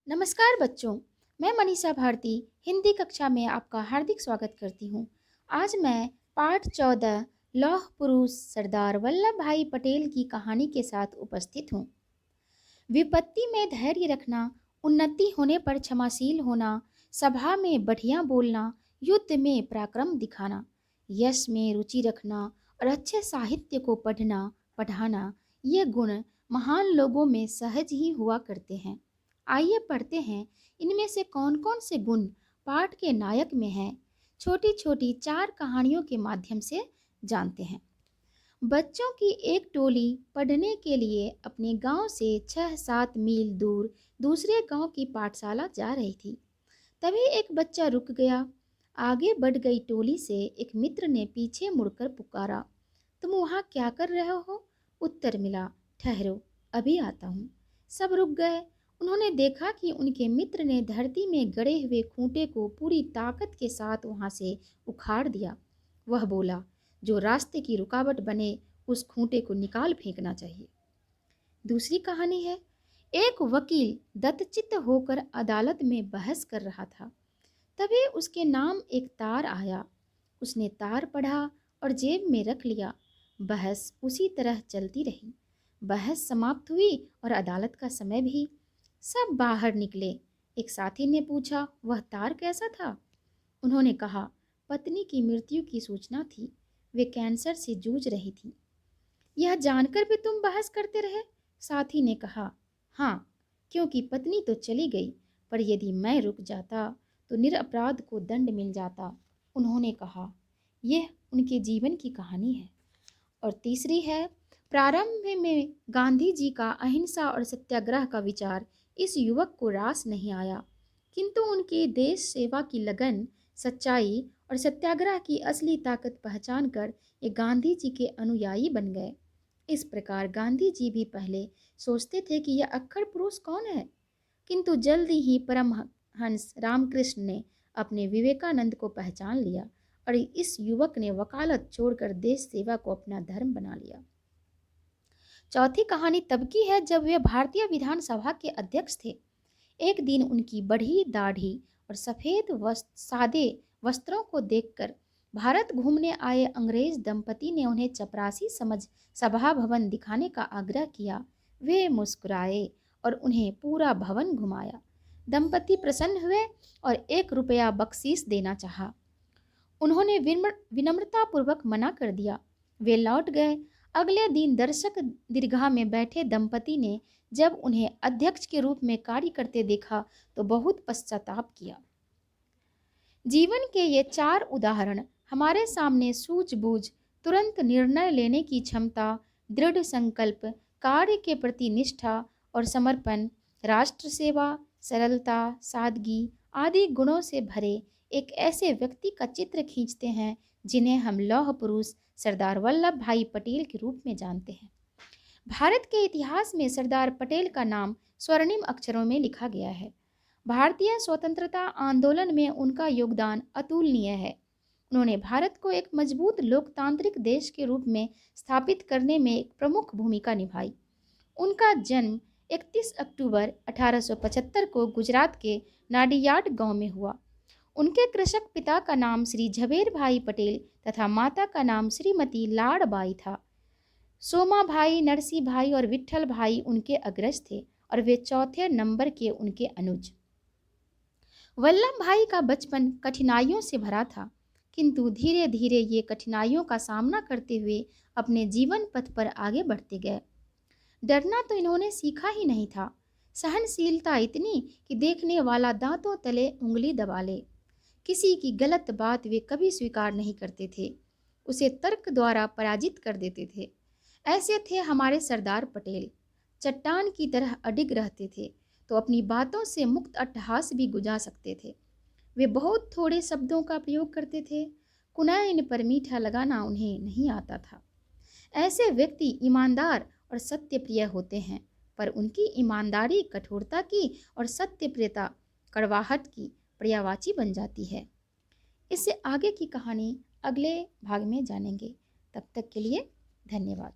नमस्कार बच्चों। मैं मनीषा भारती हिंदी कक्षा में आपका हार्दिक स्वागत करती हूँ। आज मैं पाठ 14 लौह पुरुष सरदार वल्लभ भाई पटेल की कहानी के साथ उपस्थित हूँ। विपत्ति में धैर्य रखना, उन्नति होने पर क्षमाशील होना, सभा में बढ़िया बोलना, युद्ध में पराक्रम दिखाना, यश में रुचि रखना और अच्छे साहित्य को पढ़ाना, ये गुण महान लोगों में सहज ही हुआ करते हैं। आइए पढ़ते हैं इनमें से कौन कौन से गुण पाठ के नायक में हैं। छोटी छोटी 4 कहानियों के माध्यम से जानते हैं। बच्चों की एक टोली पढ़ने के लिए अपने गांव से 6-7 मील दूर दूसरे गांव की पाठशाला जा रही थी। तभी एक बच्चा रुक गया। आगे बढ़ गई टोली से एक मित्र ने पीछे मुड़कर पुकारा, तुम वहाँ क्या कर रहे हो? उत्तर मिला, ठहरो, अभी आता हूँ। सब रुक गए। उन्होंने देखा कि उनके मित्र ने धरती में गड़े हुए खूंटे को पूरी ताकत के साथ वहाँ से उखाड़ दिया। वह बोला, जो रास्ते की रुकावट बने उस खूंटे को निकाल फेंकना चाहिए। दूसरी कहानी है, एक वकील दत्तचित्त होकर अदालत में बहस कर रहा था। तभी उसके नाम एक तार आया। उसने तार पढ़ा और जेब में रख लिया। बहस उसी तरह चलती रही। बहस समाप्त हुई और अदालत का समय भी। सब बाहर निकले। एक साथी ने पूछा, वह तार कैसा था? उन्होंने कहा, पत्नी की मृत्यु की सूचना थी। वे कैंसर से जूझ रही थी। यह जानकर भी तुम बहस करते रहे? साथी ने कहा, हाँ, क्योंकि पत्नी तो चली गई, पर यदि मैं रुक जाता तो निरपराध को दंड मिल जाता। उन्होंने कहा, यह उनके जीवन की कहानी है। और तीसरी है, प्रारंभ में गांधी जी का अहिंसा और सत्याग्रह का विचार इस युवक को रास नहीं आया, किंतु उनकी देश सेवा की लगन, सच्चाई और सत्याग्रह की असली ताकत पहचान कर ये गांधी जी के अनुयायी बन गए। इस प्रकार गांधी जी भी पहले सोचते थे कि यह अक्खड़ पुरुष कौन है, किंतु जल्दी ही परमहंस रामकृष्ण ने अपने विवेकानंद को पहचान लिया और इस युवक ने वकालत छोड़कर देश सेवा को अपना धर्म बना लिया। चौथी कहानी तब की है जब वे भारतीय विधानसभा के अध्यक्ष थे। एक दिन उनकी बढ़ी दाढ़ी और सफ़ेद सादे वस्त्रों को देखकर भारत घूमने आए अंग्रेज दंपति ने उन्हें चपरासी समझ सभा भवन दिखाने का आग्रह किया। वे मुस्कुराए और उन्हें पूरा भवन घुमाया। दंपति प्रसन्न हुए और 1 रुपया बख्शीश देना चाहा। उन्होंने विनम्रतापूर्वक मना कर दिया। वे लौट गए। अगले दिन दर्शक दीर्घा में बैठे दंपति ने जब उन्हें अध्यक्ष के रूप में कार्य करते देखा तो बहुत पश्चाताप किया। जीवन के ये 4 उदाहरण हमारे सामने सूझबूझ, तुरंत निर्णय लेने की क्षमता, दृढ़ संकल्प, कार्य के प्रति निष्ठा और समर्पण, राष्ट्र सेवा, सरलता, सादगी आदि गुणों से भरे एक ऐसे व्यक्ति का चित्र खींचते हैं जिन्हें हम लौह पुरुष सरदार वल्लभ भाई पटेल के रूप में जानते हैं। भारत के इतिहास में सरदार पटेल का नाम स्वर्णिम अक्षरों में लिखा गया है। भारतीय स्वतंत्रता आंदोलन में उनका योगदान अतुलनीय है। उन्होंने भारत को एक मजबूत लोकतांत्रिक देश के रूप में स्थापित करने में एक प्रमुख भूमिका निभाई। उनका जन्म 31 अक्टूबर 1875 को गुजरात के नाडियाड गांव में हुआ। उनके कृषक पिता का नाम श्री झवेर भाई पटेल तथा माता का नाम श्रीमती लाड़बाई था। सोमा भाई, नरसी भाई और विट्ठल भाई उनके अग्रज थे और वे चौथे नंबर के उनके अनुज। वल्लभ भाई का बचपन कठिनाइयों से भरा था, किंतु धीरे धीरे ये कठिनाइयों का सामना करते हुए अपने जीवन पथ पर आगे बढ़ते गए। डरना तो इन्होंने सीखा ही नहीं था। सहनशीलता इतनी कि देखने वाला दांतों तले उंगली दबा ले। किसी की गलत बात वे कभी स्वीकार नहीं करते थे, उसे तर्क द्वारा पराजित कर देते थे। ऐसे थे हमारे सरदार पटेल। चट्टान की तरह अडिग रहते थे तो अपनी बातों से मुक्त अट्टहास भी गुजार सकते थे। वे बहुत थोड़े शब्दों का प्रयोग करते थे। कुनैन पर मीठा लगाना उन्हें नहीं आता था। ऐसे व्यक्ति ईमानदार और सत्यप्रिय होते हैं, पर उनकी ईमानदारी कठोरता की और सत्यप्रियता कड़वाहट की पर्यायवाची बन जाती है। इससे आगे की कहानी अगले भाग में जानेंगे। तब तक के लिए धन्यवाद।